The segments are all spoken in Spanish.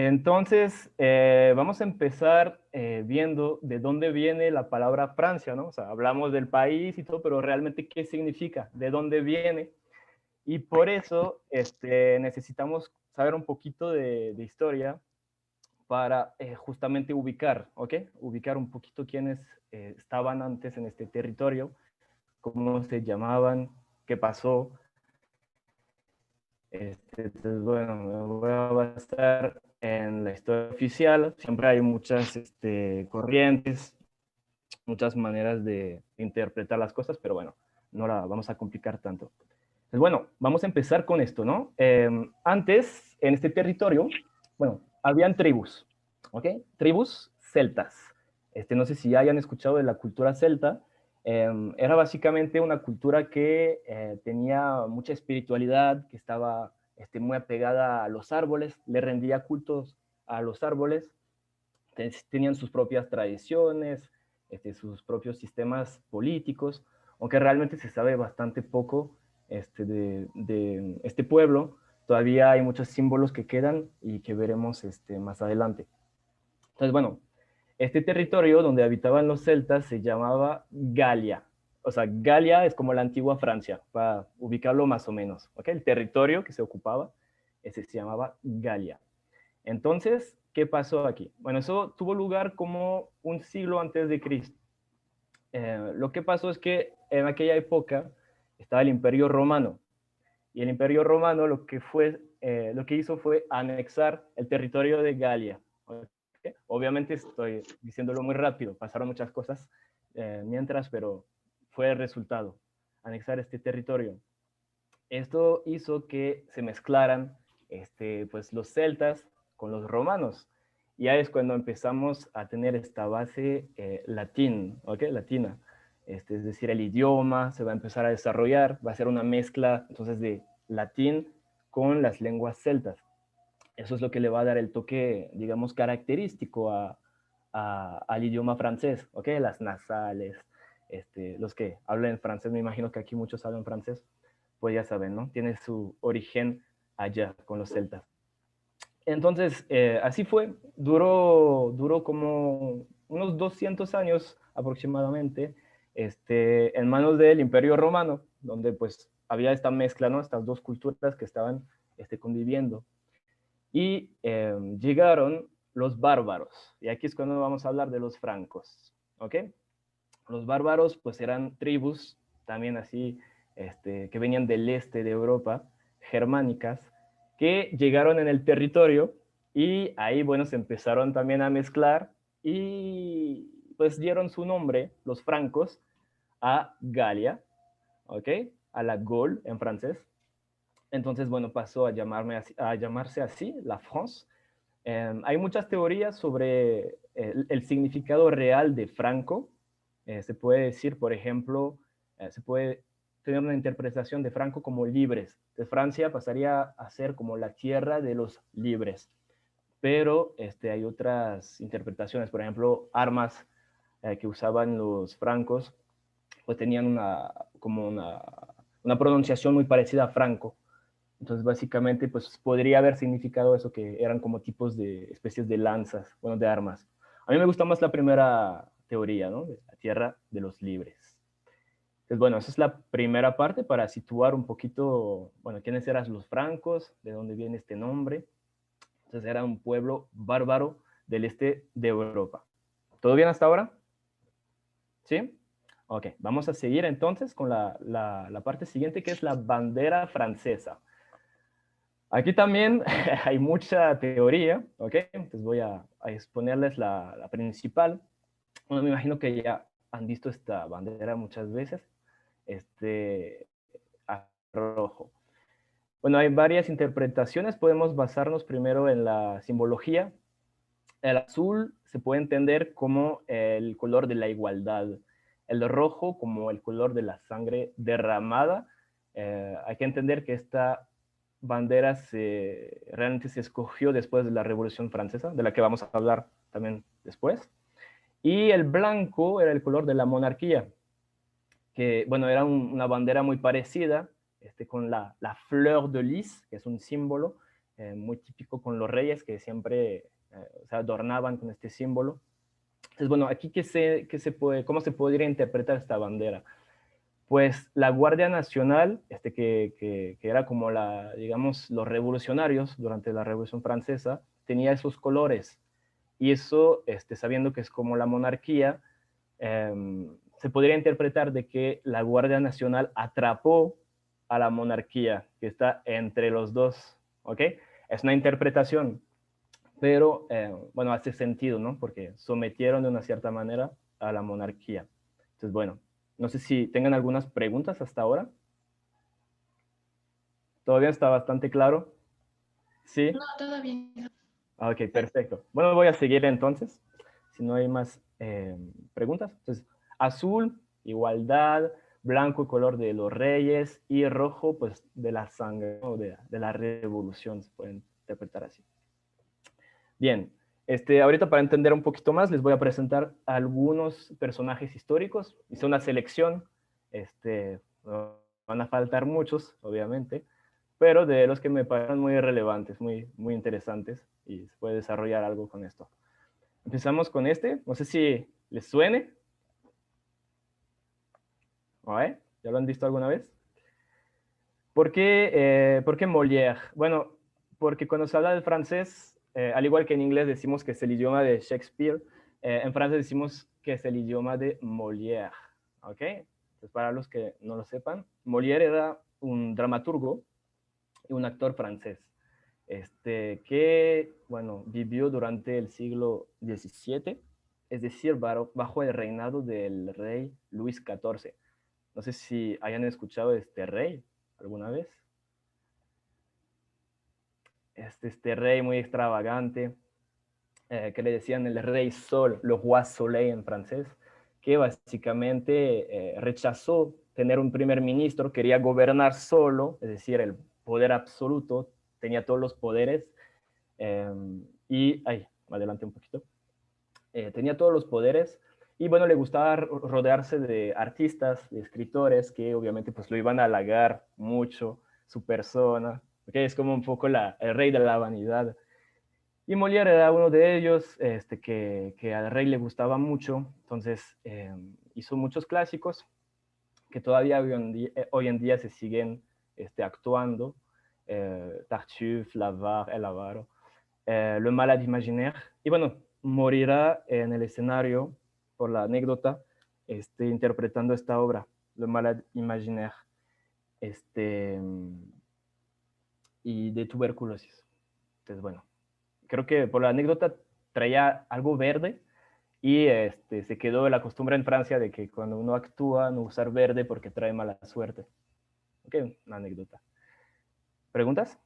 Entonces, vamos a empezar viendo de dónde viene la palabra Francia, ¿no? O sea, hablamos del país y todo, pero realmente qué significa, de dónde viene. Y por eso necesitamos saber un poquito de historia para justamente ubicar, ¿ok? Ubicar un poquito quiénes estaban antes en este territorio, cómo se llamaban, qué pasó. Entonces, bueno, me voy a basar en la historia oficial. Siempre hay muchas corrientes, muchas maneras de interpretar las cosas, pero bueno, no la vamos a complicar tanto. Pues bueno, vamos a empezar con esto, ¿no? Antes, en este territorio, bueno, habían tribus, ¿ok? Tribus celtas. No sé si hayan escuchado de la cultura celta. Era básicamente una cultura que tenía mucha espiritualidad, que estaba muy apegada a los árboles, le rendía cultos a los árboles, tenían sus propias tradiciones, sus propios sistemas políticos, aunque realmente se sabe bastante poco de este pueblo. Todavía hay muchos símbolos que quedan y que veremos más adelante. Entonces, bueno, este territorio donde habitaban los celtas se llamaba Galia. O sea, Galia es como la antigua Francia, para ubicarlo más o menos. ¿Okay? El territorio que se ocupaba, ese se llamaba Galia. Entonces, ¿qué pasó aquí? Bueno, eso tuvo lugar como un siglo antes de Cristo. Lo que pasó es que en aquella época estaba el Imperio Romano, y el Imperio Romano lo que hizo fue anexar el territorio de Galia. ¿Okay? Obviamente estoy diciéndolo muy rápido, pasaron muchas cosas mientras, pero fue el resultado, anexar este territorio. Esto hizo que se mezclaran pues, los celtas con los romanos. Y ya es cuando empezamos a tener esta base latina. Es decir, el idioma se va a empezar a desarrollar, va a ser una mezcla entonces de latín con las lenguas celtas. Eso es lo que le va a dar el toque, digamos, característico al idioma francés, ¿ok? Las nasales, los que hablan francés, me imagino que aquí muchos hablan francés, pues ya saben, ¿no? Tiene su origen allá con los celtas. Entonces, así fue, duró como unos 200 años aproximadamente, en manos del Imperio Romano, donde pues había esta mezcla, ¿no? Estas dos culturas que estaban conviviendo. Y llegaron los bárbaros, y aquí es cuando vamos a hablar de los francos, ¿ok? Los bárbaros pues eran tribus también así, que venían del este de Europa, germánicas, que llegaron en el territorio y ahí, bueno, se empezaron también a mezclar y pues dieron su nombre, los francos, a Galia, ¿ok? A la Gaule en francés. Entonces, bueno, pasó a llamarse así, la France. Hay muchas teorías sobre el significado real de Franco. Se puede decir, por ejemplo, se puede tener una interpretación de Franco como libres. De Francia pasaría a ser como la tierra de los libres. Pero hay otras interpretaciones, por ejemplo, armas que usaban los francos, pues tenían como una pronunciación muy parecida a Franco. Entonces, básicamente, pues podría haber significado eso, que eran como tipos de especies de lanzas, bueno, de armas. A mí me gusta más la primera teoría, ¿no? De la tierra de los libres. Entonces, bueno, esa es la primera parte para situar un poquito, bueno, quiénes eran los francos, de dónde viene este nombre. Entonces, era un pueblo bárbaro del este de Europa. ¿Todo bien hasta ahora? ¿Sí? Ok, vamos a seguir entonces con la parte siguiente, que es la bandera francesa. Aquí también hay mucha teoría, ¿ok? Entonces voy a exponerles la principal. Bueno, me imagino que ya han visto esta bandera muchas veces, este rojo. Bueno, hay varias interpretaciones. Podemos basarnos primero en la simbología. El azul se puede entender como el color de la igualdad, el rojo como el color de la sangre derramada. Hay que entender que esta bandera realmente se escogió después de la Revolución Francesa, de la que vamos a hablar también después. Y el blanco era el color de la monarquía, que, bueno, era una bandera muy parecida, con la fleur de lis, que es un símbolo, muy típico con los reyes que siempre se adornaban con este símbolo. Entonces, bueno, aquí ¿cómo se podría interpretar esta bandera? Pues la Guardia Nacional, que era como digamos, los revolucionarios durante la Revolución Francesa, tenía esos colores. Y eso, sabiendo que es como la monarquía, se podría interpretar de que la Guardia Nacional atrapó a la monarquía, que está entre los dos, ¿ok? Es una interpretación, pero bueno, hace sentido, ¿no? Porque sometieron de una cierta manera a la monarquía. Entonces, bueno, no sé si tengan algunas preguntas hasta ahora. ¿Todavía está bastante claro? No, ¿Sí? todo bien. Ok, perfecto. Bueno, voy a seguir entonces, si no hay más preguntas. Entonces, azul, igualdad, blanco, color de los reyes, y rojo, pues de la sangre, ¿no? de la revolución, se puede interpretar así. Bien, ahorita para entender un poquito más, les voy a presentar algunos personajes históricos. Hice una selección, van a faltar muchos, obviamente, pero de los que me parecen muy relevantes, muy interesantes, y se puede desarrollar algo con esto. Empezamos con no sé si les suene. ¿Eh? ¿Ya lo han visto alguna vez? ¿Por qué Molière? Bueno, porque cuando se habla del francés, al igual que en inglés decimos que es el idioma de Shakespeare, en francés decimos que es el idioma de Molière. ¿Ok? Entonces, para los que no lo sepan, Molière era un dramaturgo y un actor francés, que, bueno, vivió durante el siglo XVII, es decir, bajo el reinado del rey Luis XIV. No sé si hayan escuchado de este rey alguna vez. Este rey muy extravagante, que le decían el rey Sol, le roi soleil en francés, que básicamente rechazó tener un primer ministro, quería gobernar solo, es decir, el poder absoluto, tenía todos los poderes, eh, adelante un poquito, tenía todos los poderes, y bueno, le gustaba rodearse de artistas, de escritores, que obviamente pues lo iban a halagar mucho, su persona, porque es como un poco el rey de la vanidad. Y Molière era uno de ellos, que al rey le gustaba mucho, entonces hizo muchos clásicos que todavía hoy en día se siguen actuando, Tartuffe, L'Avare, El Avaro, Le Malade Imaginaire, y bueno, morirá en el escenario, por la anécdota, interpretando esta obra, Le Malade Imaginaire, este, y de tuberculosis. Entonces, bueno, creo que por la anécdota traía algo verde, y se quedó la costumbre en Francia de que cuando uno actúa no usar verde porque trae mala suerte. Ok, una anécdota. ¿Preguntas?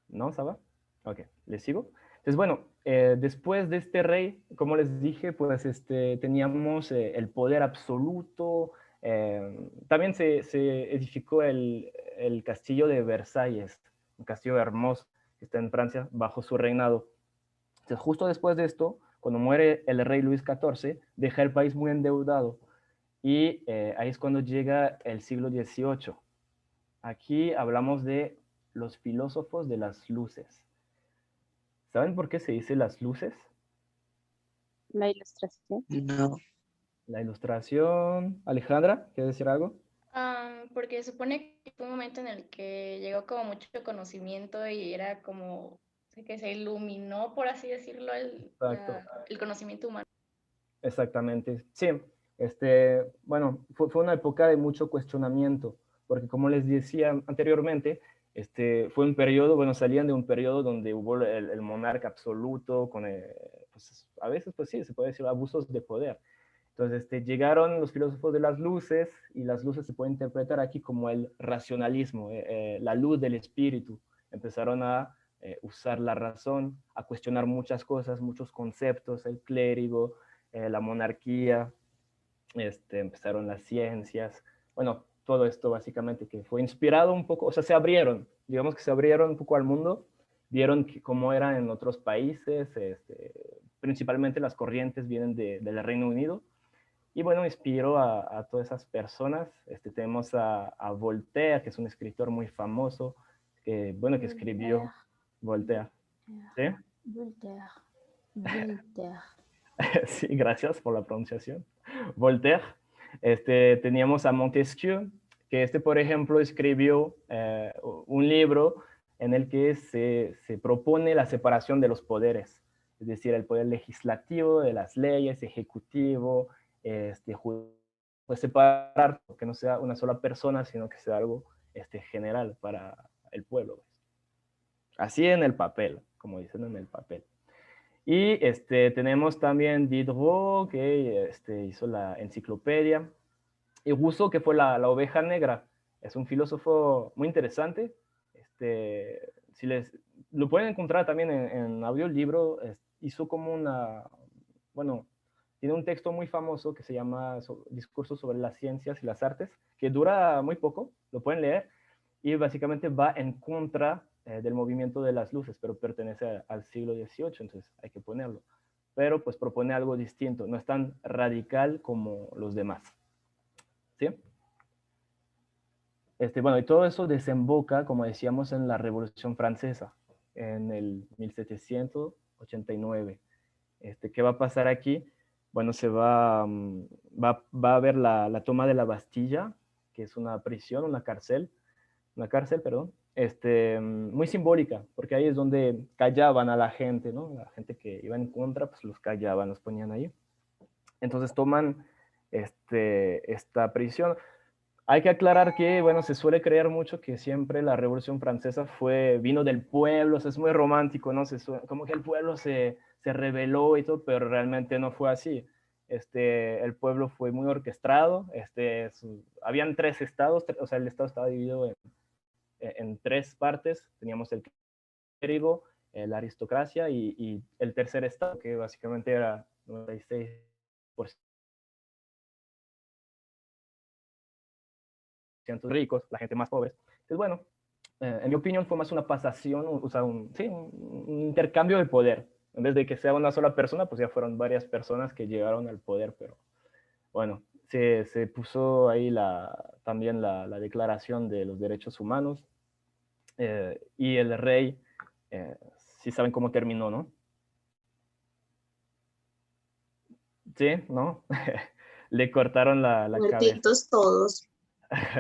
¿No, Saba? Ok, ¿les sigo? Entonces, bueno, después de este rey, como les dije, pues teníamos el poder absoluto. También se edificó el castillo de Versalles, un castillo hermoso que está en Francia bajo su reinado. Entonces, justo después de esto, cuando muere el rey Luis XIV, deja el país muy endeudado, y ahí es cuando llega el siglo XVIII. Aquí hablamos de los filósofos de las luces. ¿Saben por qué se dice las luces? La ilustración. No. La ilustración. Alejandra, ¿quieres decir algo? Porque supone que fue un momento en el que llegó como mucho conocimiento y era como que se iluminó, por así decirlo, Exacto. el conocimiento humano. Exactamente. Sí, bueno, fue una época de mucho cuestionamiento, porque como les decía anteriormente, fue un periodo, bueno, salían de un periodo donde hubo el monarca absoluto, pues, a veces, pues sí, se puede decir abusos de poder. Entonces, llegaron los filósofos de las luces, y las luces se pueden interpretar aquí como el racionalismo, la luz del espíritu. Empezaron a usar la razón, a cuestionar muchas cosas, muchos conceptos, el clérigo, la monarquía, empezaron las ciencias, bueno, todo esto básicamente que fue inspirado un poco, o sea, se abrieron, digamos que se abrieron un poco al mundo, vieron cómo era en otros países, principalmente las corrientes vienen del Reino Unido, y bueno, inspiró a todas esas personas. Tenemos a Voltaire, que es un escritor muy famoso, bueno, que escribió Voltaire. ¿Sí? Voltaire. Voltaire. Sí, gracias por la pronunciación. Voltaire. Teníamos a Montesquieu, que por ejemplo, escribió un libro en el que se propone la separación de los poderes, es decir, el poder legislativo de las leyes, ejecutivo, pues separar, que no sea una sola persona, sino que sea algo general para el pueblo. Así en el papel, como dicen en el papel. Y tenemos también Diderot, que hizo la enciclopedia, y Rousseau, que fue la oveja negra. Es un filósofo muy interesante. Si lo pueden encontrar también en audiolibro, hizo como bueno, tiene un texto muy famoso que se llama Discurso sobre las ciencias y las artes, que dura muy poco, lo pueden leer, y básicamente va en contra del movimiento de las luces, pero pertenece al siglo XVIII, entonces hay que ponerlo. Pero pues propone algo distinto, no es tan radical como los demás. ¿Sí? Bueno, y todo eso desemboca, como decíamos, en la Revolución Francesa, en el 1789. ¿Qué va a pasar aquí? Bueno, va a haber la toma de la Bastilla, que es una prisión, una cárcel, perdón, muy simbólica, porque ahí es donde callaban a la gente, ¿no? La gente que iba en contra, pues los callaban, los ponían ahí. Entonces toman esta prisión. Hay que aclarar que, bueno, se suele creer mucho que siempre la Revolución Francesa vino del pueblo, o sea, es muy romántico, ¿no? Como que el pueblo se rebeló y todo, pero realmente no fue así. El pueblo fue muy orquestado, habían 3 estados, o sea, el estado estaba dividido en 3 partes. Teníamos el clérigo, la aristocracia y el tercer estado, que básicamente era 96% ricos, la gente más pobre. Entonces, bueno, en mi opinión fue más una pasación, o sea, sí, un intercambio de poder. En vez de que sea una sola persona, pues ya fueron varias personas que llegaron al poder, pero bueno, se puso ahí también la Declaración de los Derechos Humanos, y el rey, sí saben cómo terminó, ¿no? Sí, ¿no? Le cortaron la cabeza. Muertitos todos.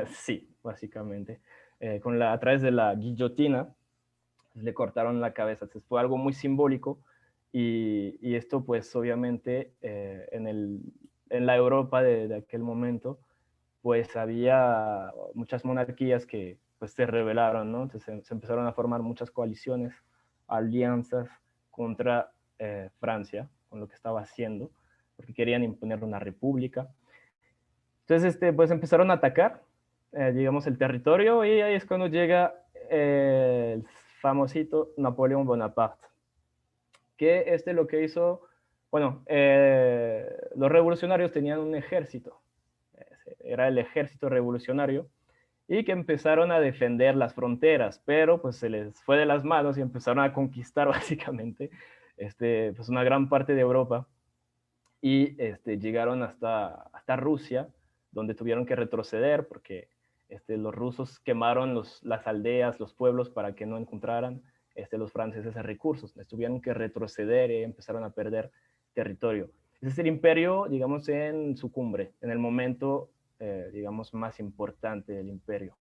Sí, básicamente. A través de la guillotina le cortaron la cabeza. Entonces fue algo muy simbólico y esto pues obviamente en la Europa de aquel momento pues había muchas monarquías que pues se rebelaron, ¿no? Entonces se empezaron a formar muchas coaliciones, alianzas contra Francia, con lo que estaba haciendo, porque querían imponer una república. Entonces, pues empezaron a atacar, digamos, el territorio, y ahí es cuando llega el famosito Napoleón Bonaparte, que lo que hizo, bueno, los revolucionarios tenían un ejército, era el ejército revolucionario, y que empezaron a defender las fronteras, pero pues se les fue de las manos y empezaron a conquistar básicamente pues una gran parte de Europa, y llegaron hasta Rusia, donde tuvieron que retroceder porque los rusos quemaron las aldeas, los pueblos, para que no encontraran los franceses recursos. Les tuvieron que retroceder y empezaron a perder territorio. Ese es el imperio, digamos, en su cumbre, en el momento, digamos, más importante del imperio.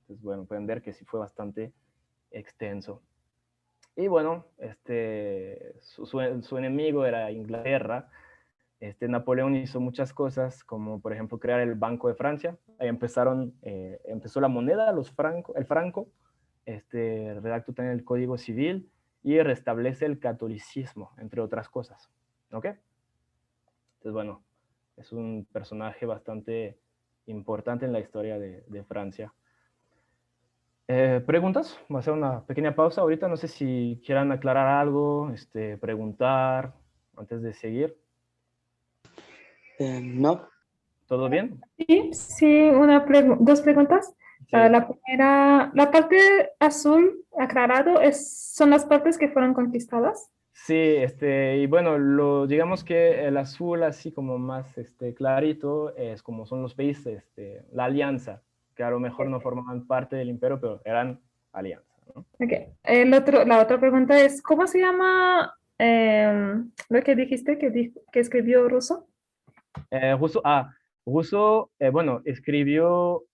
Entonces, bueno, pueden ver que sí fue bastante extenso. Y bueno, su enemigo era Inglaterra. Napoleón hizo muchas cosas, como por ejemplo crear el Banco de Francia. Ahí empezó la moneda, el franco, redactó también el Código Civil y restablece el catolicismo, entre otras cosas. ¿Ok? Entonces, bueno, es un personaje bastante importante en la historia de Francia. ¿Preguntas? Voy a hacer una pequeña pausa ahorita. No sé si quieran aclarar algo, preguntar antes de seguir. No. ¿Todo bien? Sí, sí, dos preguntas. Sí. La primera, la parte azul aclarado son las partes que fueron conquistadas. Sí, y bueno, digamos que el azul así como más clarito es como son los países, la alianza, que a lo mejor no formaban parte del imperio, pero eran alianzas, ¿no? Ok. La otra pregunta es, ¿cómo se llama lo que dijiste que escribió Russo? Rousseau, Rousseau, bueno, escribió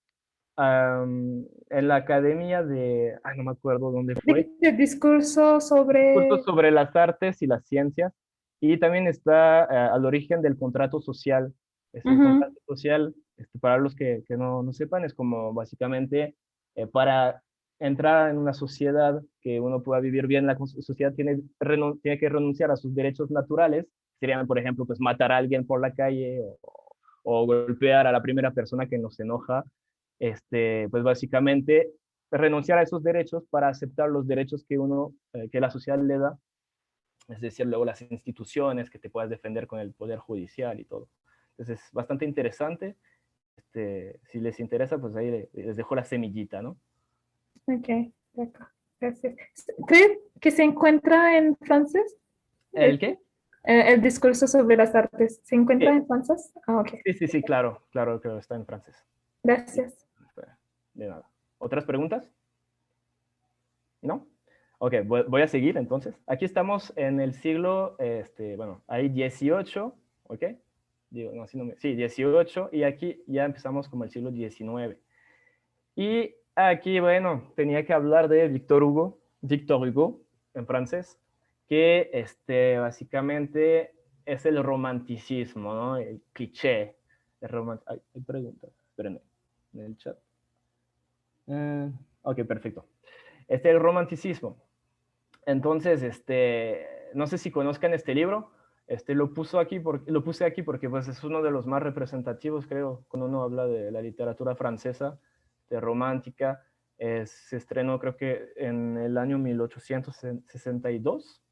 en la academia de, no me acuerdo dónde fue, Dijiste discurso cursos sobre... sobre las artes y las ciencias, y también está al origen del contrato social. El Ujú. contrato social, para los que no sepan, es como básicamente para entrar en una sociedad que uno pueda vivir bien, la sociedad tiene que renunciar a sus derechos naturales, serían, por ejemplo, pues matar a alguien por la calle o golpear a la primera persona que nos enoja, pues básicamente renunciar a esos derechos para aceptar los derechos que la sociedad le da, es decir, luego las instituciones, que te puedas defender con el poder judicial y todo. Entonces es bastante interesante. Si les interesa, pues ahí les dejo la semillita, ¿no? Ok, d'accord. Gracias. ¿Cree que se encuentra en francés? ¿El qué? El discurso sobre las artes, ¿se encuentra Sí, en francés? Ah, ok. sí, claro, claro que está en francés. Sí, Gracias. espera, de nada. ¿Otras preguntas? ¿No? Ok, voy a seguir entonces. Aquí estamos en el siglo, bueno, hay 18, ¿ok? Digo, no, sí, 18, y aquí ya empezamos como el siglo 19. Y aquí, bueno, tenía que hablar de Victor Hugo, en francés, que básicamente es el romanticismo, ¿no? El cliché. Hay preguntas, espérenme, en el chat. Ok, perfecto. El romanticismo. Entonces, no sé si conozcan este libro. Lo puse aquí porque pues, es uno de los más representativos, creo, cuando uno habla de la literatura francesa, de romántica. Se estrenó, creo que en el año 1862.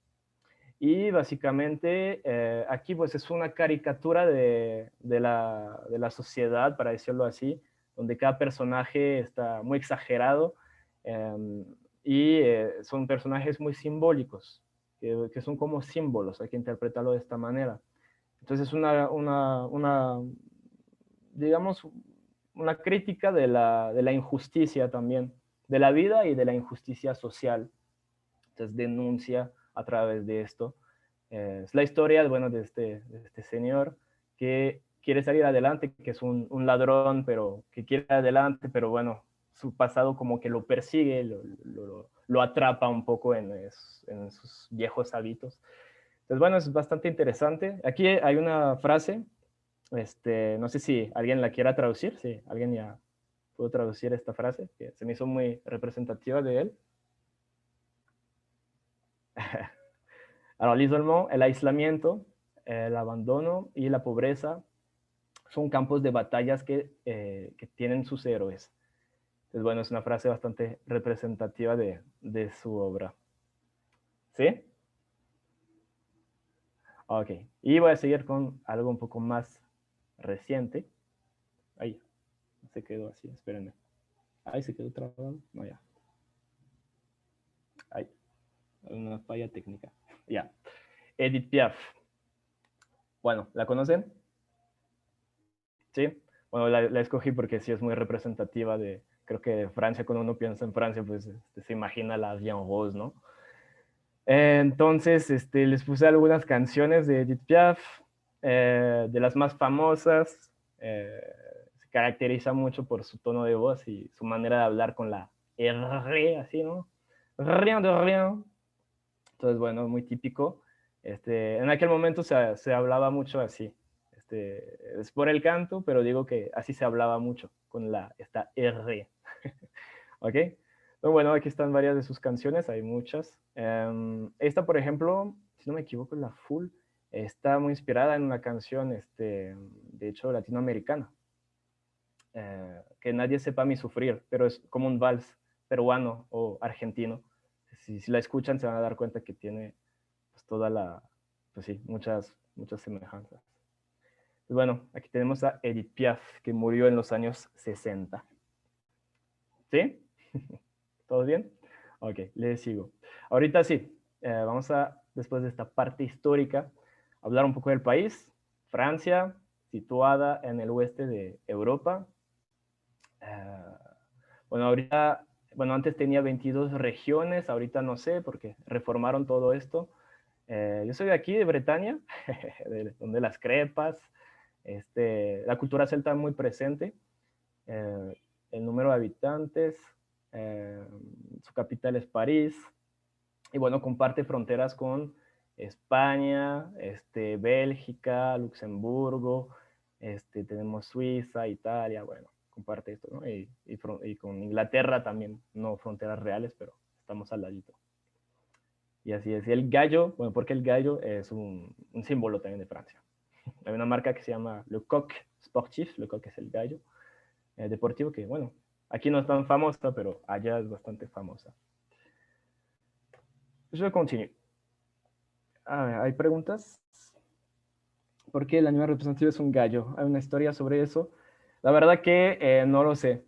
Y básicamente aquí pues es una caricatura de la sociedad, para decirlo así, donde cada personaje está muy exagerado eh, y son personajes muy simbólicos, que son como símbolos, hay que interpretarlo de esta manera. Entonces es digamos, una crítica de la injusticia también, de la vida y de la injusticia social. Entonces denuncia a través de esto. Es la historia, bueno, de este señor que quiere salir adelante, que es un ladrón, pero que quiere adelante, pero bueno, su pasado como que lo persigue, lo atrapa un poco en sus viejos hábitos. Entonces, bueno, es bastante interesante. Aquí hay una frase, no sé si alguien la quiera traducir, si alguien ya pudo traducir esta frase, que se me hizo muy representativa de él. Alors, l'isolement, el aislamiento, el abandono y la pobreza son campos de batallas que tienen sus héroes. Entonces, bueno, es una frase bastante representativa de su obra. ¿Sí? Ok. Y voy a seguir con algo un poco más reciente. Ahí, se quedó así, espérenme. Ahí se quedó trabado. No, ya. Ahí, una falla técnica. Ya. Edith Piaf. Bueno, ¿la conocen? Sí. Bueno, la escogí porque sí es muy representativa creo que de Francia, cuando uno piensa en Francia, pues se imagina la Vie en Rose, ¿no? Entonces, les puse algunas canciones de Edith Piaf, de las más famosas. Se caracteriza mucho por su tono de voz y su manera de hablar con la R, así, ¿no? Rien de rien. Entonces, bueno, muy típico. En aquel momento se hablaba mucho así. Es por el canto, pero digo que así se hablaba mucho, con esta R. ¿Ok? Pero bueno, aquí están varias de sus canciones, hay muchas. Esta, por ejemplo, si no me equivoco, la Full, está muy inspirada en una canción, de hecho, latinoamericana, que Nadie sepa mi sufrir, pero es como un vals peruano o argentino. Si la escuchan se van a dar cuenta que tiene pues, pues sí, muchas semejanzas. Y bueno, aquí tenemos a Edith Piaf, que murió en los años 60. ¿Sí? ¿Todo bien? Ok, les sigo. Ahorita sí, vamos a, después de esta parte histórica, hablar un poco del país. Francia, situada en el oeste de Europa. Bueno, ahorita, bueno, antes tenía 22 regiones, ahorita no sé, porque reformaron todo esto. Yo soy de aquí, de Bretaña, donde las crepas, la cultura celta muy presente, el número de habitantes, su capital es París, y bueno, comparte fronteras con España, Bélgica, Luxemburgo, tenemos Suiza, Italia, bueno, comparte esto, ¿no? Y con Inglaterra también, no fronteras reales, pero estamos al ladito. Y así es. Y el gallo, bueno, porque el gallo es un símbolo también de Francia. Hay una marca que se llama Le Coq Sportif, Le Coq es el gallo deportivo, que bueno, aquí no es tan famosa, pero allá es bastante famosa. Je continue. ¿Hay preguntas? ¿Por qué el animal representativo es un gallo? ¿Hay una historia sobre eso? La verdad que no lo sé.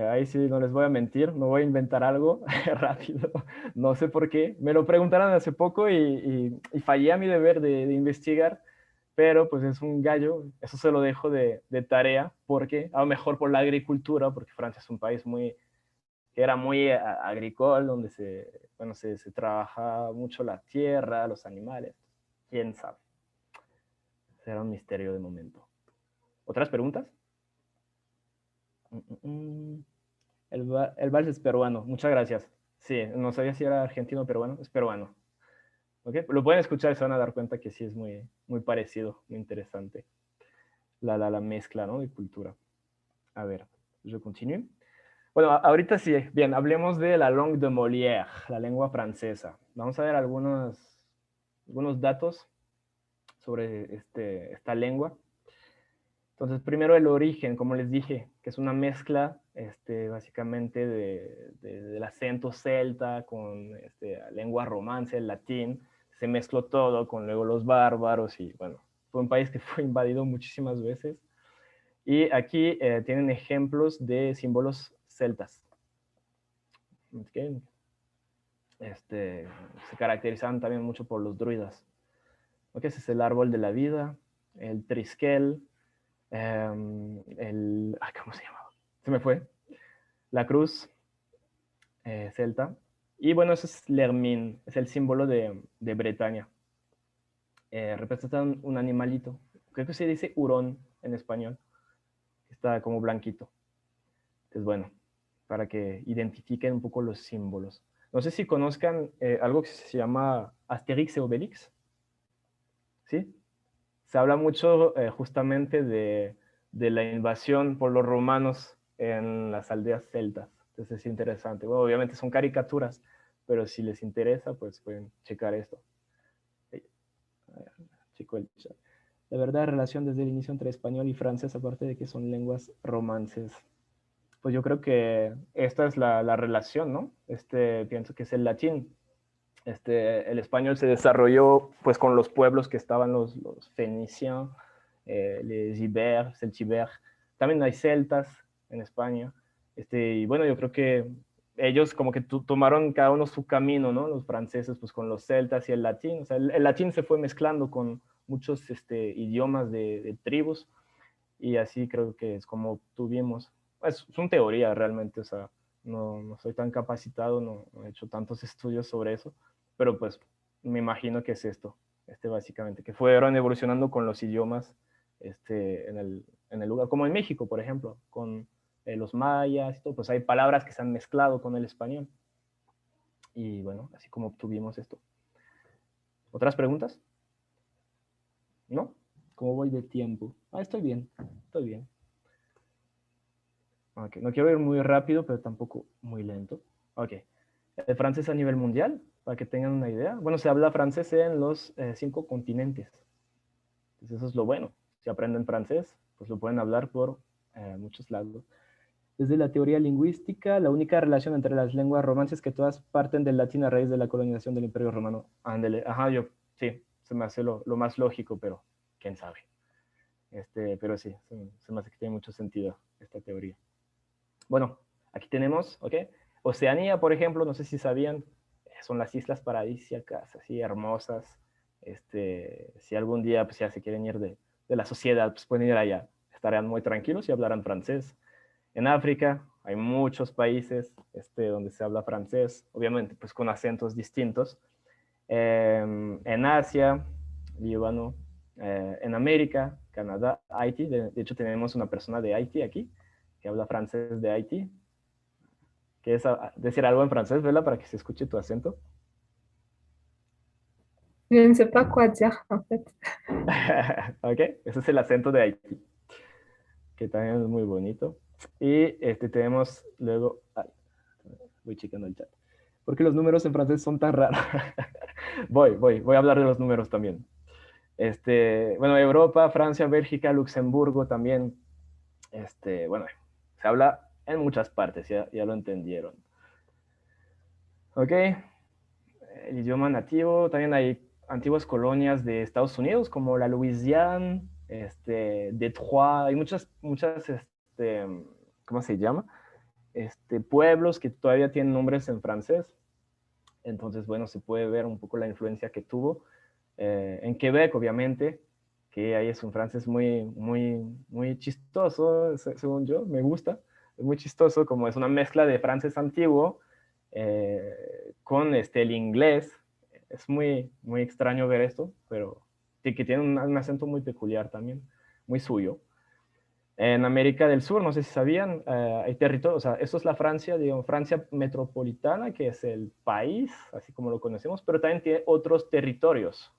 Ahí sí no les voy a mentir, no voy a inventar algo rápido. No sé por qué. Me lo preguntaron hace poco y fallé a mi deber de investigar, pero pues es un gallo. Eso se lo dejo de tarea, porque a lo mejor por la agricultura, porque Francia es un país que era muy agrícola, donde bueno, se trabaja mucho la tierra, los animales. ¿Quién sabe? Será un misterio de momento. ¿Otras preguntas? El vals es peruano. Muchas gracias. Sí, no sabía si era argentino o peruano. Es peruano. ¿Okay? Lo pueden escuchar y se van a dar cuenta que sí es muy, muy parecido, muy interesante. La mezcla, ¿no? De cultura. A ver, yo continúo. Bueno, ahorita sí, bien, hablemos de la langue de Molière, la lengua francesa. Vamos a ver algunos datos sobre esta lengua. Entonces, primero el origen, como les dije, que es una mezcla básicamente del acento celta con lengua romance, el latín. Se mezcló todo con luego los bárbaros y bueno, fue un país que fue invadido muchísimas veces. Y aquí tienen ejemplos de símbolos celtas. ¿Okay? Se caracterizaban también mucho por los druidas. ¿Okay? Ese es el árbol de la vida, el triskel, ¿cómo se llamaba? Se me fue. La cruz celta. Y bueno, ese es l'hermine, es el símbolo de Bretaña. Representa un animalito. Creo que se dice hurón en español. Está como blanquito. Entonces, bueno, para que identifiquen un poco los símbolos. No sé si conozcan algo que se llama Asterix y Obelix. ¿Sí? Se habla mucho justamente de la invasión por los romanos en las aldeas celtas. Entonces es interesante. Bueno, obviamente son caricaturas, pero si les interesa, pues pueden checar esto. Checo el chat. La verdad, relación desde el inicio entre español y francés, aparte de que son lenguas romances. Pues yo creo que esta es la relación, ¿no? Pienso que es el latín. El español se desarrolló pues con los pueblos que estaban los fenicios, les ibers, celtibers. También hay celtas en España. Y bueno, yo creo que ellos como que tomaron cada uno su camino, ¿no? Los franceses pues con los celtas y el latín. O sea, el latín se fue mezclando con muchos idiomas de tribus y así creo que es como tuvimos. Es una teoría realmente, o sea, no soy tan capacitado, no he hecho tantos estudios sobre eso, pero pues me imagino que es esto, básicamente, que fueron evolucionando con los idiomas en el lugar, como en México, por ejemplo, con los mayas y todo, pues hay palabras que se han mezclado con el español. Y bueno, así como obtuvimos esto. ¿Otras preguntas? ¿No? ¿Cómo voy de tiempo? Estoy bien, estoy bien. Okay. No quiero ir muy rápido, pero tampoco muy lento. Ok. El francés a nivel mundial, para que tengan una idea. Bueno, se habla francés en los 5 continentes. Entonces eso es lo bueno. Si aprenden francés, pues lo pueden hablar por muchos lados. Desde la teoría lingüística, la única relación entre las lenguas romances es que todas parten del latín a raíz de la colonización del Imperio Romano. Ándele. Ajá, sí, se me hace lo más lógico, pero quién sabe. Pero sí, se me hace que tiene mucho sentido esta teoría. Bueno, aquí tenemos, ¿ok? Oceanía, por ejemplo, no sé si sabían, son las islas paradisíacas, así hermosas. Si algún día pues, ya se quieren ir de la sociedad, pues pueden ir allá. Estarán muy tranquilos y hablarán francés. En África, hay muchos países donde se habla francés, obviamente pues con acentos distintos. En Asia, Líbano, en América, Canadá, Haití. De hecho, tenemos una persona de Haití aquí que habla francés de Haití. ¿Quieres decir algo en francés, Vela, para que se escuche tu acento? Je ne sais pas quoi dire, en fait. Ok, ese es el acento de Haití, que también es muy bonito. Y tenemos luego... Ay, voy checando el chat. ¿Por qué los números en francés son tan raros? voy a hablar de los números también. Bueno, Europa, Francia, Bélgica, Luxemburgo también. Bueno, se habla en muchas partes, ya lo entendieron. Ok, el idioma nativo, también hay antiguas colonias de Estados Unidos, como la Louisiana, Detroit, hay muchas, ¿cómo se llama? Pueblos que todavía tienen nombres en francés. Entonces, bueno, se puede ver un poco la influencia que tuvo. En Quebec, obviamente, que ahí es un francés muy chistoso, según yo, me gusta. Es muy chistoso, como es una mezcla de francés antiguo con el inglés. Es muy extraño ver esto, pero que tiene un acento muy peculiar también, muy suyo. En América del Sur, no sé si sabían, hay territorios, o sea, eso es la Francia, digamos, Francia metropolitana, que es el país, así como lo conocemos, pero también tiene otros territorios,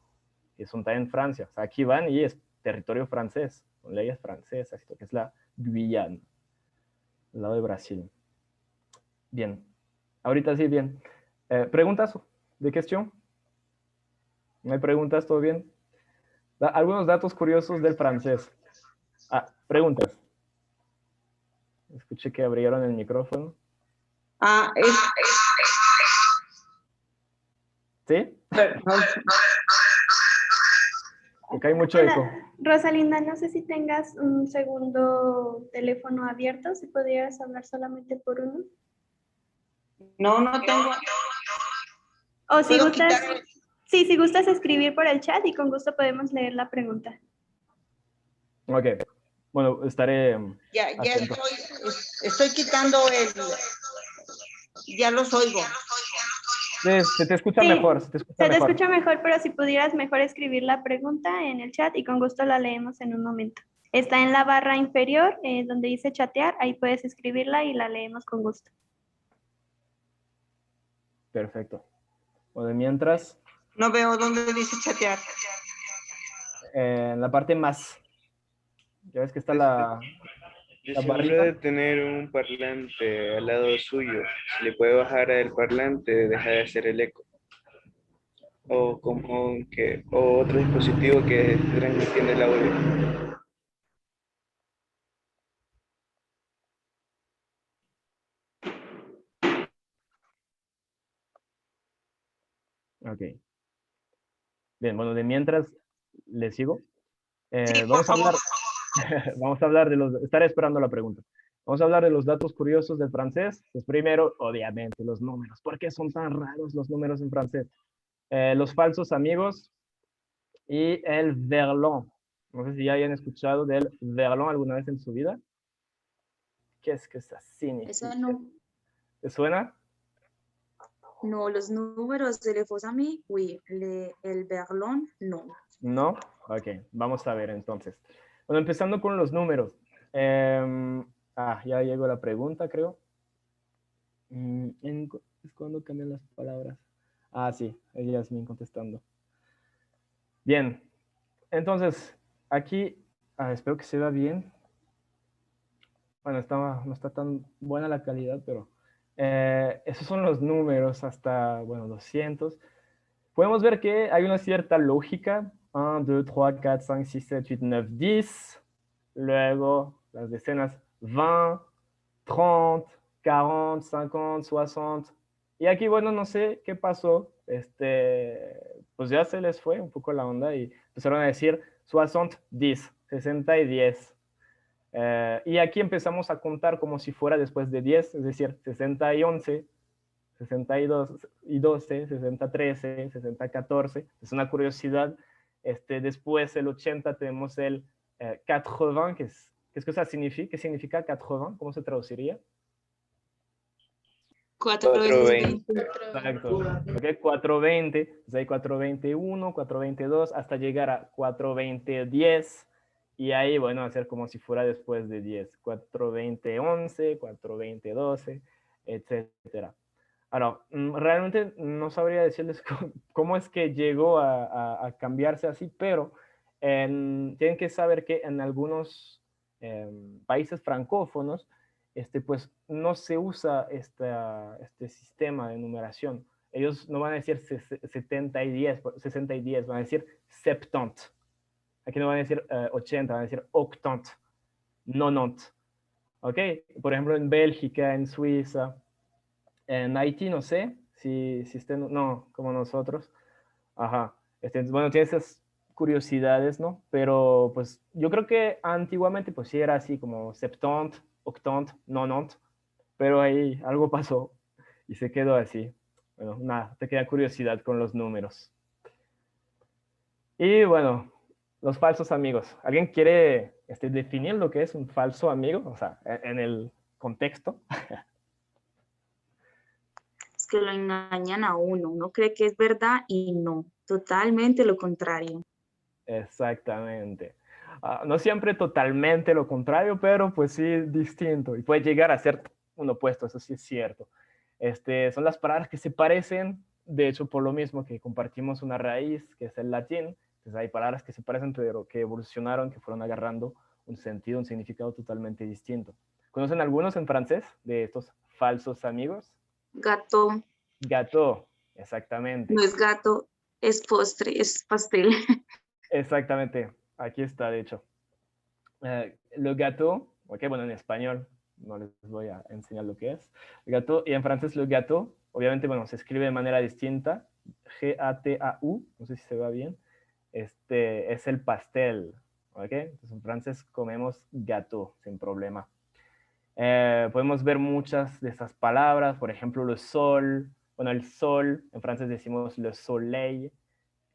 que son también Francia. O sea, aquí van y es territorio francés, con leyes francesas, que es la Guyana, al lado de Brasil. Bien, ahorita sí, bien. ¿Preguntas de cuestión? ¿No hay preguntas? ¿Todo bien? Algunos datos curiosos del francés. Preguntas. Escuché que abrieron el micrófono. ¿Sí? Porque hay mucho eco. Rosalinda, no sé si tengas un segundo teléfono abierto, si podrías hablar solamente por uno. No tengo. O si gustas, sí, si gustas escribir por el chat y con gusto podemos leer la pregunta. Ok. Bueno, estaré... Ya estoy quitando ya los oigo. Se te escucha Sí, mejor. se te escucha mejor, pero si pudieras mejor escribir la pregunta en el chat y con gusto la leemos en un momento. Está en la barra inferior donde dice chatear, ahí puedes escribirla y la leemos con gusto. Perfecto. O de mientras... No veo dónde dice chatear. En la parte más... Ya ves que está la Seguro de tener un parlante al lado suyo. Si le puede bajar al parlante, deja de hacer el eco. O otro dispositivo que transmitiendo el audio. Ok. Bien, bueno, de mientras le sigo. Sí, por favor. Vamos a hablar de los... Estaré esperando la pregunta. Vamos a hablar de los datos curiosos del francés. Pues primero, obviamente, los números. ¿Por qué son tan raros los números en francés? Los falsos amigos y el verlan. No sé si ya hayan escuchado del verlan alguna vez en su vida. ¿Qué es que eso significa? Eso no. ¿Te suena? No, los números de les faux amis, oui. El verlan, no. ¿No? Ok, vamos a ver entonces. Bueno, empezando con los números. Ya llegó la pregunta, creo. ¿Es cuando cambian las palabras? Sí, ella es bien contestando. Bien, entonces, aquí, espero que se vea bien. Bueno, no está tan buena la calidad, pero esos son los números hasta, bueno, 200. Podemos ver que hay una cierta lógica. 1, 2, 3, 4, 5, 6, 7, 8, 9, 10. Luego, las decenas 20, 30, 40, 50, 60. Y aquí, bueno, no sé qué pasó. Pues ya se les fue un poco la onda y empezaron a decir 60, 10, 60 y 10. Y aquí empezamos a contar como si fuera después de 10, es decir, 60 y 11, 62 y 12, 60, 13, 60, 14. Es una curiosidad. Después, el 80, tenemos el 80, ¿qué es que eso significa? ¿Qué significa 80? ¿Cómo se traduciría? 4 veces 20. Exacto. Ok, 420. Entonces hay 421, 422, hasta llegar a 42010. Y ahí, bueno, hacer como si fuera después de 10. 42011, 42012, etcétera. Ahora, realmente no sabría decirles cómo es que llegó a cambiarse así, pero tienen que saber que en algunos países francófonos, pues no se usa este sistema de numeración. Ellos no van a decir 70 y 10, 60 y 10, van a decir 70. Aquí no van a decir 80, van a decir 80, 90. ¿Ok? Por ejemplo, en Bélgica, en Suiza, en Haití, no sé si estén, no, como nosotros. Ajá. Bueno, tiene esas curiosidades, ¿no? Pero pues yo creo que antiguamente pues sí era así como 70, 80, 90, pero ahí algo pasó y se quedó así. Bueno, nada, te queda curiosidad con los números. Y bueno, los falsos amigos. ¿Alguien quiere definir lo que es un falso amigo? O sea, en el contexto. Es que lo engañan a uno. Uno cree que es verdad y no. Totalmente lo contrario. Exactamente. No siempre totalmente lo contrario, pero pues sí distinto. Y puede llegar a ser un opuesto, eso sí es cierto. Son las palabras que se parecen, de hecho, por lo mismo que compartimos una raíz, que es el latín. Entonces hay palabras que se parecen, pero que evolucionaron, que fueron agarrando un sentido, un significado totalmente distinto. ¿Conocen algunos en francés de estos falsos amigos? Gato Gâteau, exactamente. no es gato, es postre, es pastel. Exactamente, aquí está, de hecho. Le gâteau, ok, bueno, en español no les voy a enseñar lo que es. Le gâteau, y en francés le gâteau, obviamente, bueno, se escribe de manera distinta. G-A-T-A-U, no sé si se va bien. Es el pastel, ok. Entonces en francés comemos gâteau sin problema. Podemos ver muchas de esas palabras, por ejemplo, le sol, bueno, el sol, en francés decimos le soleil,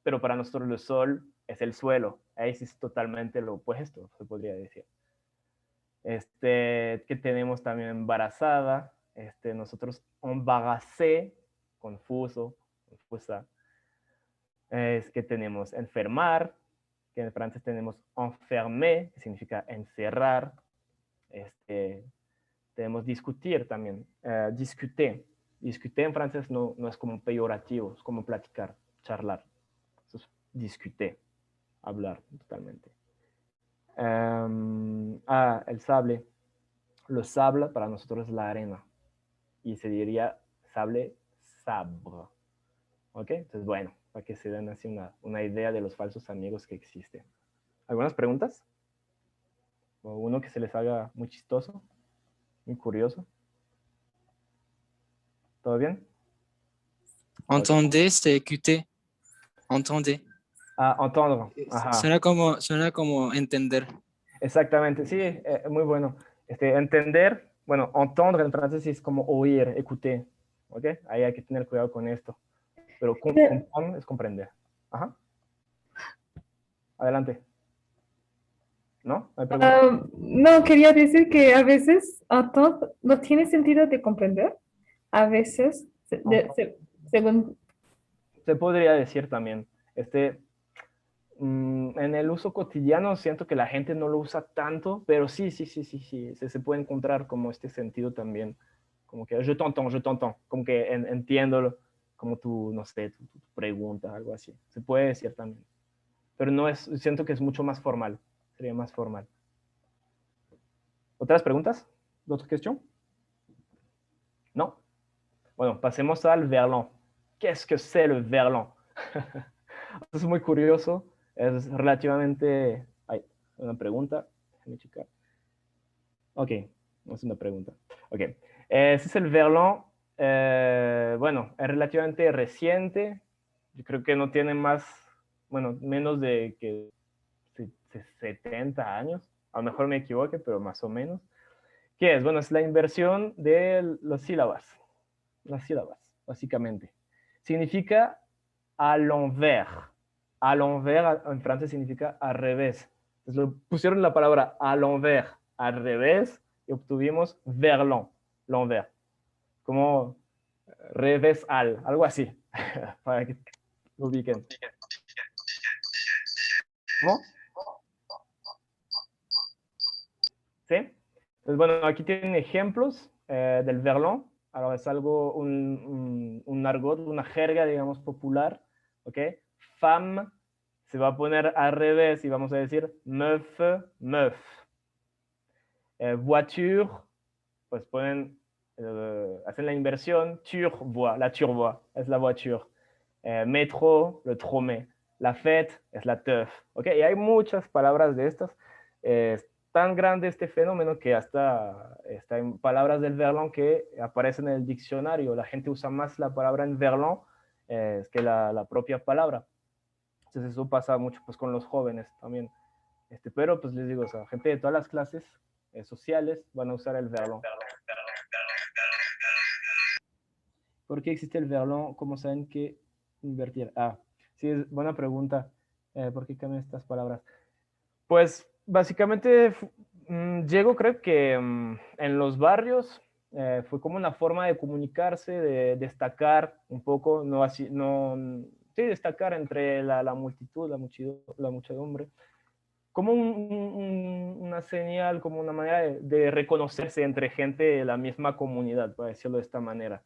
pero para nosotros el sol es el suelo. Ahí sí es totalmente lo opuesto, se podría decir. Que tenemos también embarazada, nosotros embarrassé, confuso, confusa. Es que tenemos enfermar, que en francés tenemos enfermer, que significa encerrar. Tenemos discutir también, discuter. Discuter en francés no es como peyorativo, es como platicar, charlar. Eso es discuter, hablar totalmente. El sable. Lo sable para nosotros es la arena. Y se diría sable, sabre. ¿Ok? Entonces, bueno, para que se den así una idea de los falsos amigos que existen. ¿Algunas preguntas? ¿O uno que se les haga muy chistoso, muy curioso? ¿Todo bien? Entendez, c'est écouter. Entendez. Entendre. Ajá. Suena como entender. Exactamente, sí, muy bueno. Entender, bueno, entendre en francés es como oír, écouter, ¿ok? Ahí hay que tener cuidado con esto. Pero comprendre es comprender. Ajá. Adelante. ¿No? ¿Hay pregunta? No, quería decir que a veces entendre no tiene sentido de comprender. A veces, según... Se podría decir también, en el uso cotidiano siento que la gente no lo usa tanto, pero sí, se puede encontrar como este sentido también, como que je t'entends, como que entiendo como tu, no sé, tu pregunta, algo así. Se puede decir también, pero no es, siento que es mucho más formal, sería más formal. ¿Otras preguntas? ¿Otra cuestión? ¿No? Bueno, pasemos al verlan. Qu'est-ce que c'est le verlan? Es muy curioso, es relativamente... Hay una pregunta, déjame checar. Ok, no es una pregunta. Ok, ese es el verlan. Bueno, es relativamente reciente. Yo creo que no tiene más, bueno, menos de que 70 años. A lo mejor me equivoque, pero más o menos. ¿Qué es? Bueno, es la inversión de las sílabas. Las sílabas, básicamente. Significa à l'envers. À l'envers en francés significa al revés. Entonces pusieron la palabra à l'envers, al revés, y obtuvimos verlan, l'envers. Como revés al, algo así, para que lo ubiquen. ¿Cómo? ¿Sí? Entonces, bueno, aquí tienen ejemplos del verlan. Ahora es algo, un argot, una jerga, digamos, popular. ¿Ok? Femme se va a poner al revés y vamos a decir meuf, meuf. Voiture, pues ponen, hacen la inversión, turvois, la turvois, es la voiture. Métro, le tromé. La fête es la teuf. ¿Ok? Y hay muchas palabras de estas. Es tan grande este fenómeno que hasta está en palabras del verlan que aparecen en el diccionario. La gente usa más la palabra en verlan que la propia palabra. Entonces eso pasa mucho pues, con los jóvenes también. Pero pues les digo, o sea, gente de todas las clases sociales van a usar el verlan. ¿Por qué existe el verlan? ¿Cómo saben que invertir? Ah, sí, es buena pregunta. ¿Por qué cambian estas palabras? Pues básicamente llegó, creo que en los barrios fue como una forma de comunicarse, de destacar un poco, no así, no, sí, destacar entre la multitud, la muchedumbre, como una señal, como una manera de reconocerse entre gente de la misma comunidad, para decirlo de esta manera.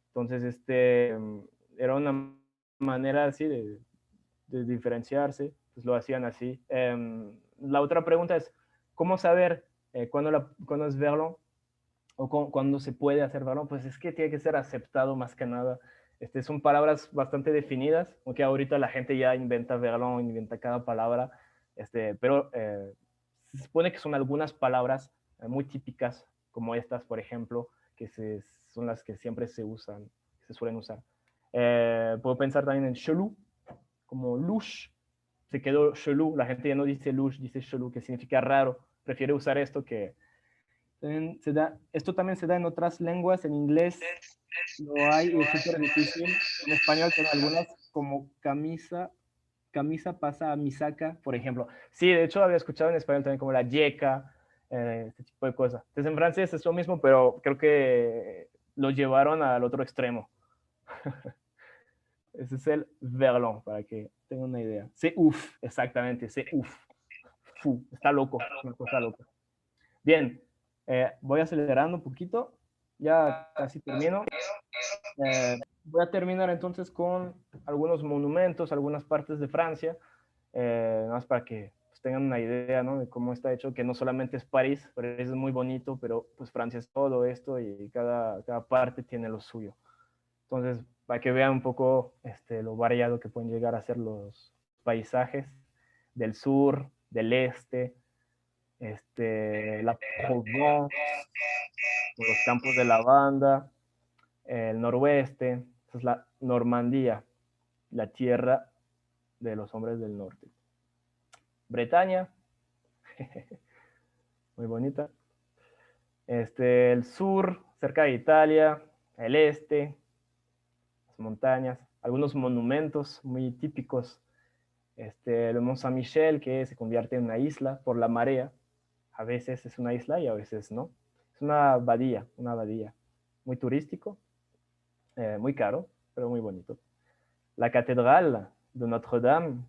Entonces, era una manera así de diferenciarse, pues lo hacían así. La otra pregunta es, ¿cómo saber cuándo es verlan o cuándo se puede hacer verlan? Pues es que tiene que ser aceptado más que nada. Son palabras bastante definidas, aunque ahorita la gente ya inventa verlan, inventa cada palabra, pero se supone que son algunas palabras muy típicas, como estas, por ejemplo, que son las que siempre se usan, se suelen usar. Puedo pensar también en chelou, como louche, se quedó chelou, la gente ya no dice louche, dice chelou, que significa raro, prefiere usar esto que... esto también se da en otras lenguas, en inglés lo hay y es súper difícil, en español tiene algunas como camisa pasa a misaca, por ejemplo. Sí, de hecho había escuchado en español también como la yeca, este tipo de cosas. Entonces en francés es lo mismo, pero creo que lo llevaron al otro extremo. Ese es el verlan, para que tengan una idea. C'est ouf, exactamente, c'est ouf. Fu, está loco, una cosa loca. Bien, voy acelerando un poquito, ya casi termino. Voy a terminar entonces con algunos monumentos, algunas partes de Francia, nada más para que pues, tengan una idea, ¿no? De cómo está hecho, que no solamente es París, París es muy bonito, pero pues Francia es todo esto y cada parte tiene lo suyo. Entonces, para que vean un poco lo variado que pueden llegar a ser los paisajes del sur, del este, la Provence, los campos de lavanda, el noroeste, esa es la Normandía, la tierra de los hombres del norte. Bretaña, muy bonita. El sur, cerca de Italia, el este, las montañas, algunos monumentos muy típicos. El Mont Saint-Michel, que se convierte en una isla por la marea. A veces es una isla y a veces no. Es una abadía, muy turístico, muy caro, pero muy bonito. La catedral de Notre-Dame,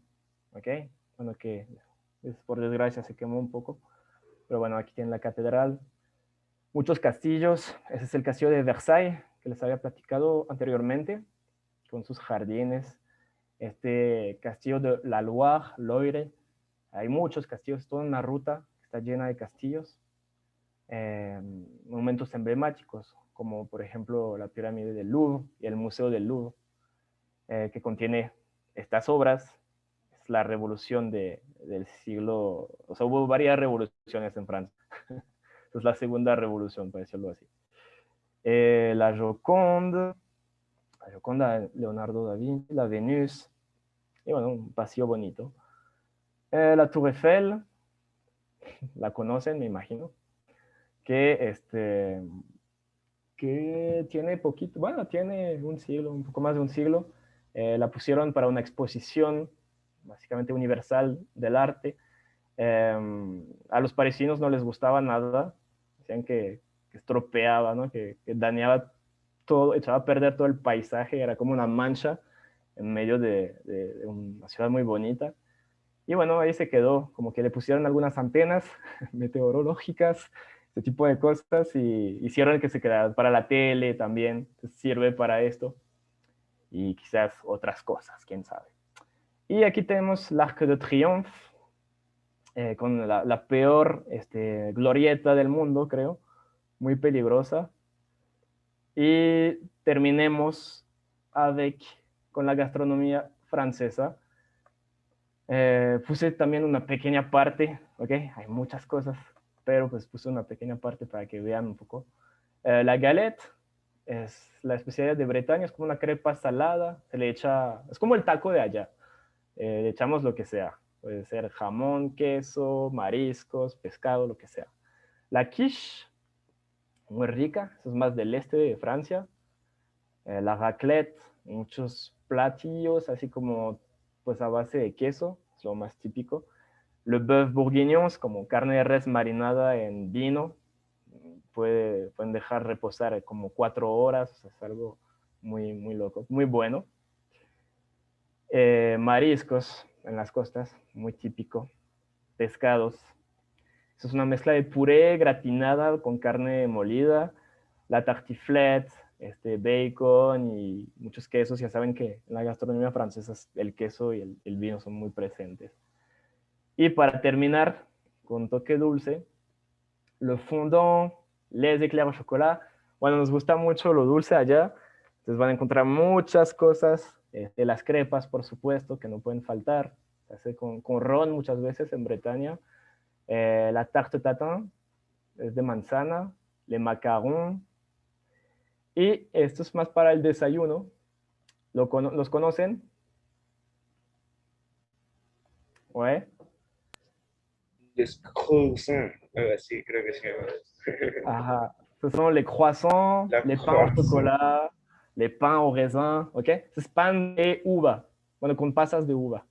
¿ok? Bueno, que por desgracia se quemó un poco, pero bueno, aquí tienen la catedral. Muchos castillos, ese es el castillo de Versailles, que les había platicado anteriormente, con sus jardines. Castillo de la Loire, Loire, hay muchos castillos, toda una ruta que está llena de castillos. Monumentos emblemáticos, como por ejemplo la pirámide del Louvre y el Museo del Louvre, que contiene estas obras. Es la revolución del siglo, o sea, hubo varias revoluciones en Francia. Es la segunda revolución, para decirlo así. La Joconde, Leonardo da Vinci, la Venus, y bueno, un pasillo bonito. La Tour Eiffel, la conocen, me imagino, que tiene poquito, bueno, tiene un siglo, un poco más de un siglo. La pusieron para una exposición básicamente universal del arte. A los parisinos no les gustaba nada, decían que estropeaba, ¿no? que dañaba todo, echaba a perder todo el paisaje, era como una mancha en medio de una ciudad muy bonita. Y bueno, ahí se quedó, como que le pusieron algunas antenas meteorológicas, ese tipo de cosas, y hicieron que se quedara para la tele también, sirve para esto, y quizás otras cosas, quién sabe. Y aquí tenemos l'Arc de Triomphe, con la peor glorieta del mundo, creo, muy peligrosa. Y terminemos con la gastronomía francesa. Puse también una pequeña parte, ¿ok? Hay muchas cosas, pero pues puse una pequeña parte para que vean un poco. La galette es la especialidad de Bretaña, es como una crepa salada, se le echa, es como el taco de allá, le echamos lo que sea, puede ser jamón, queso, mariscos, pescado, lo que sea. La quiche, muy rica, eso es más del este de Francia. La raclette, muchos platillos, así como pues a base de queso, es lo más típico. Le bœuf bourguignon es como carne de res marinada en vino, pueden dejar reposar como 4 horas, o sea, es algo muy, muy loco, muy bueno. Mariscos en las costas, muy típico. Pescados. Eso es una mezcla de puré gratinada con carne molida, la tartiflette, bacon y muchos quesos. Ya saben que en la gastronomía francesa el queso y el vino son muy presentes. Y para terminar, con toque dulce, le fondant, les éclairs au chocolat. Bueno, nos gusta mucho lo dulce allá, entonces van a encontrar muchas cosas. Las crepas, por supuesto, que no pueden faltar. Se hace con ron muchas veces en Bretaña. La tarte tatin es de manzana, les macarons. Y esto es más para el desayuno. ¿Los conocen? ¿Ouais? Les croissants, algo así, creo que se llama. Ajá. Estos son les croissants, La les pains au croissant. chocolat, les pains au raisin, ¿ok? Es pan de uva, bueno, con pasas de uva.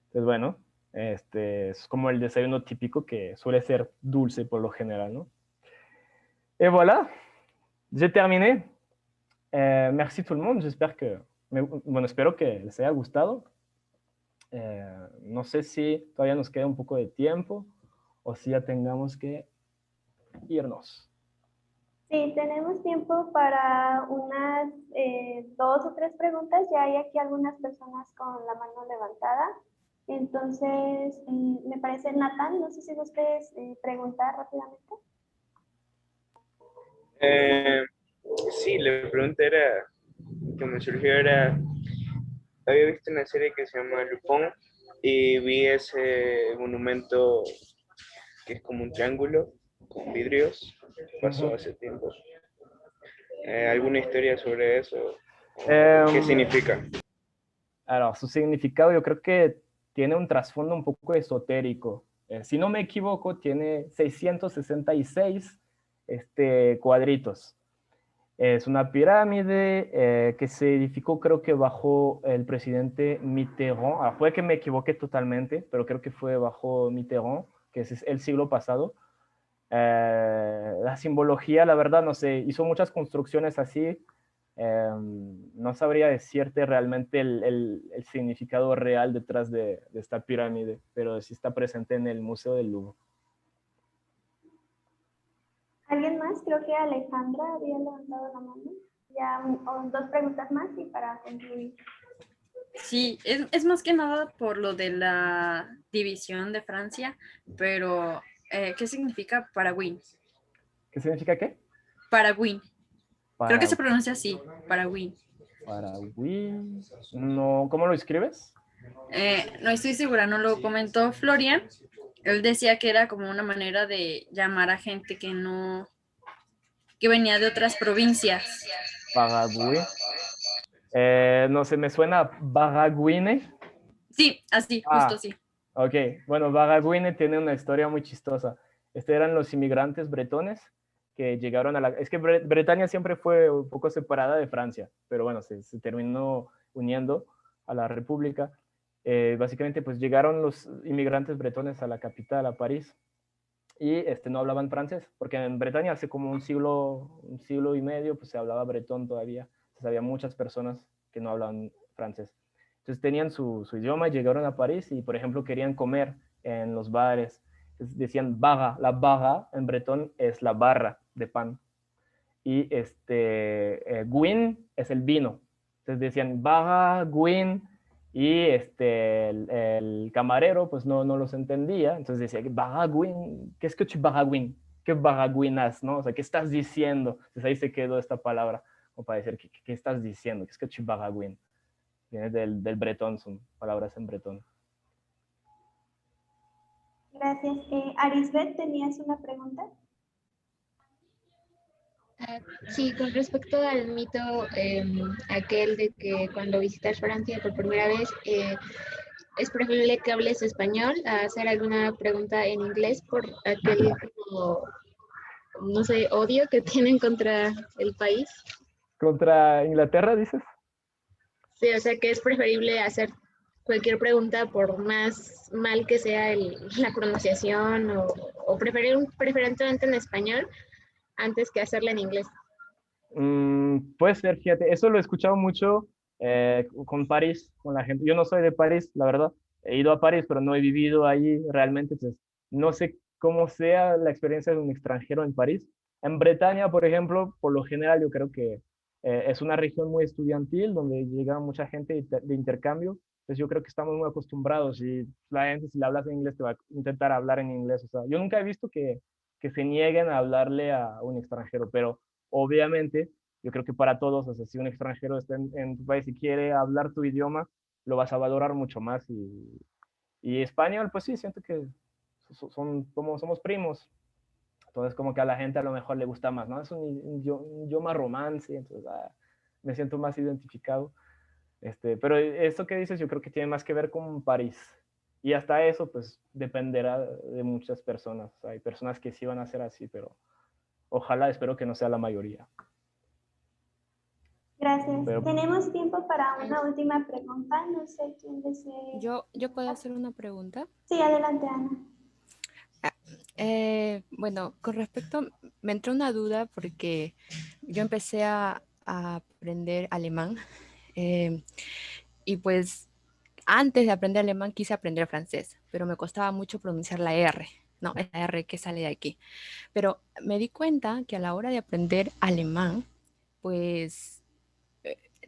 Entonces, bueno, es como el desayuno típico que suele ser dulce por lo general, ¿no? Et voilà, j'ai terminé. Merci tout le monde, bueno, espero que les haya gustado. No sé si todavía nos queda un poco de tiempo o si ya tengamos que irnos. Sí, tenemos tiempo para unas 2 o 3 preguntas. Ya hay aquí algunas personas con la mano levantada. Entonces, me parece, Nathan, no sé si ustedes preguntar rápidamente. Sí, la pregunta era, que me surgió era, había visto una serie que se llama Lupin y vi ese monumento que es como un triángulo con vidrios, pasó hace tiempo. ¿Alguna historia sobre eso? ¿Qué significa? Alors, su significado yo creo que tiene un trasfondo un poco esotérico. Si no me equivoco, tiene 666 cuadritos. Es una pirámide que se edificó creo que bajo el presidente Mitterrand. Ah, puede que me equivoque totalmente, pero creo que fue bajo Mitterrand, que es el siglo pasado. La simbología, la verdad, no sé, hizo muchas construcciones así. No sabría decirte realmente el significado real detrás de esta pirámide, pero sí está presente en el Museo del Louvre. ¿Alguien más? Creo que Alejandra había levantado la mano. Ya 2 preguntas más y para concluir. Sí, es más que nada por lo de la división de Francia, pero ¿qué significa Paraguay? ¿Qué significa qué? Paraguay. Creo que se Paraguay. pronuncia así, Paraguay. Paraguay. No, ¿cómo lo escribes? No estoy segura, no lo comentó Florian. Él decía que era como una manera de llamar a gente que venía de otras provincias. Paraguay. No sé, me suena Baragüine. Sí, así, justo así. Ok, bueno, Baragüine tiene una historia muy chistosa. Eran los inmigrantes bretones que llegaron a la... Es que Bretaña siempre fue un poco separada de Francia, pero bueno, se terminó uniendo a la República. Básicamente, pues llegaron los inmigrantes bretones a la capital, a París, y no hablaban francés, porque en Bretaña hace como un siglo y medio, pues se hablaba bretón todavía. Entonces había muchas personas que no hablaban francés. Entonces tenían su idioma, llegaron a París y, por ejemplo, querían comer en los bares. Entonces decían barra. La barra en bretón es la barra de pan. Y guin es el vino. Entonces decían barra, guin, y el camarero pues no los entendía. Entonces decía, barra, guin, ¿qué es que tu barra, guin? ¿Qué barra, guinas? ¿No? O sea, ¿qué estás diciendo? Entonces ahí se quedó esta palabra, como para decir, ¿qué estás diciendo? ¿Qué es que tu barra, guin? Viene del bretón, son palabras en bretón. Gracias. Arisbet, ¿tenías una pregunta? Sí, con respecto al mito aquel de que cuando visitas Francia por primera vez es preferible que hables español a hacer alguna pregunta en inglés por aquel como, no sé, odio que tienen contra el país. ¿Contra Inglaterra, dices? Sí, o sea que es preferible hacer cualquier pregunta por más mal que sea la pronunciación o preferentemente en español antes que hacerla en inglés. Puede ser, fíjate, eso lo he escuchado mucho con París, con la gente. Yo no soy de París, la verdad. He ido a París, pero no he vivido ahí realmente. Entonces, no sé cómo sea la experiencia de un extranjero en París. En Bretaña, por ejemplo, por lo general yo creo que es una región muy estudiantil donde llega mucha gente de intercambio. Entonces yo creo que estamos muy acostumbrados y la gente si le hablas en inglés te va a intentar hablar en inglés. O sea, yo nunca he visto que se nieguen a hablarle a un extranjero, pero obviamente yo creo que para todos, o sea, si un extranjero está en tu país y quiere hablar tu idioma, lo vas a valorar mucho más. Y español, pues sí, siento que somos primos. Entonces, como que a la gente a lo mejor le gusta más, ¿no? Es un idioma romance, entonces me siento más identificado. Pero esto que dices yo creo que tiene más que ver con París. Y hasta eso, pues, dependerá de muchas personas. O sea, hay personas que sí van a ser así, pero ojalá, espero que no sea la mayoría. Gracias. Tenemos tiempo para una última pregunta. No sé quién desee. ¿Yo puedo hacer una pregunta? Sí, adelante, Ana. Bueno, con respecto, me entró una duda porque yo empecé a aprender alemán y pues antes de aprender alemán quise aprender francés, pero me costaba mucho pronunciar la R, no, es la R que sale de aquí. Pero me di cuenta que a la hora de aprender alemán, pues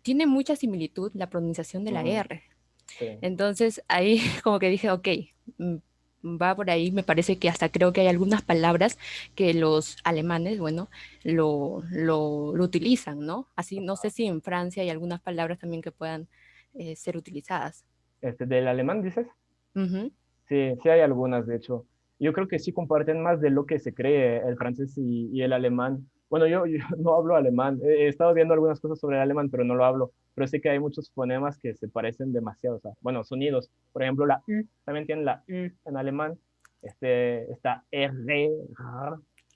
tiene mucha similitud la pronunciación de la R. Sí. Entonces ahí como que dije, ok, va por ahí, me parece que hasta creo que hay algunas palabras que los alemanes, bueno, lo utilizan, ¿no? Así, no sé si en Francia hay algunas palabras también que puedan ser utilizadas. ¿Del alemán dices? Uh-huh. Sí, sí hay algunas, de hecho. Yo creo que sí comparten más de lo que se cree el francés y el alemán. Bueno, yo no hablo alemán. He estado viendo algunas cosas sobre el alemán, pero no lo hablo. Pero sé que hay muchos fonemas que se parecen demasiado. O sea, bueno, sonidos. Por ejemplo, la U, también tienen la U en alemán. Esta R,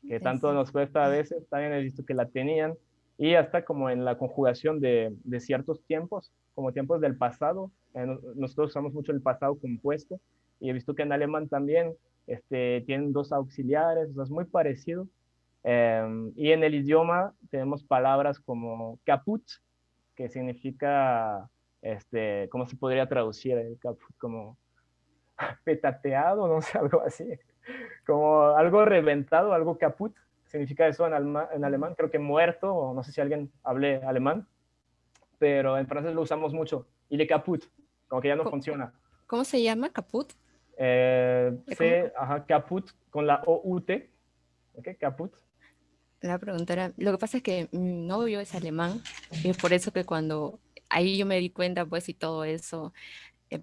que tanto nos cuesta a veces. También he visto que la tenían. Y hasta como en la conjugación de ciertos tiempos, como tiempos del pasado. Nosotros usamos mucho el pasado compuesto. Y he visto que en alemán también tienen dos auxiliares, o sea, es muy parecido. Y en el idioma tenemos palabras como caput, que significa, ¿cómo se podría traducir el caput? Como petateado, no sé, algo así. Como algo reventado, algo caput. Significa eso en alemán, creo que muerto, o no sé si alguien hable alemán, pero en francés lo usamos mucho. Y le caput, como que ya no funciona. ¿Cómo se llama? ¿Caput? Caput con la O-U-T. ¿Ok? Caput. La pregunta era, lo que pasa es que mi novio es alemán y es por eso que cuando ahí yo me di cuenta pues y todo eso,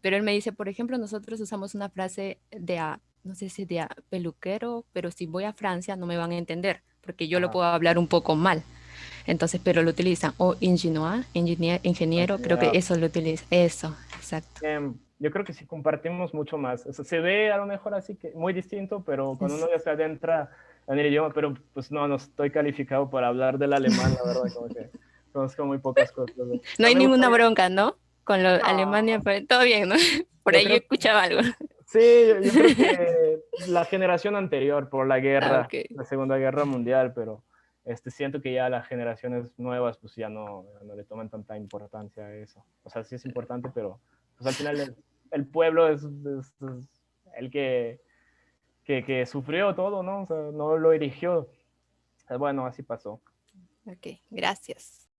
pero él me dice, por ejemplo, nosotros usamos una frase no sé si de peluquero, pero si voy a Francia no me van a entender porque yo lo puedo hablar un poco mal. Entonces, pero lo utilizan, o ingeniero, creo que eso lo utiliza, eso, exacto. Yo creo que sí compartimos mucho más. O sea, se ve a lo mejor así que muy distinto, pero cuando uno ya se adentra en el idioma, pero pues no estoy calificado para hablar del alemán, la verdad, como que conozco muy pocas cosas. No hay ninguna bronca, ¿no? Con Alemania, todo bien, ¿no? Por ahí yo escuchaba algo. Sí, yo creo que la generación anterior por la guerra, ok. la Segunda Guerra Mundial, pero siento que ya las generaciones nuevas pues ya no le toman tanta importancia a eso. O sea, sí es importante, pero pues al final el pueblo es el que sufrió todo, ¿no? O sea, no lo erigió. Bueno, así pasó. Ok, gracias.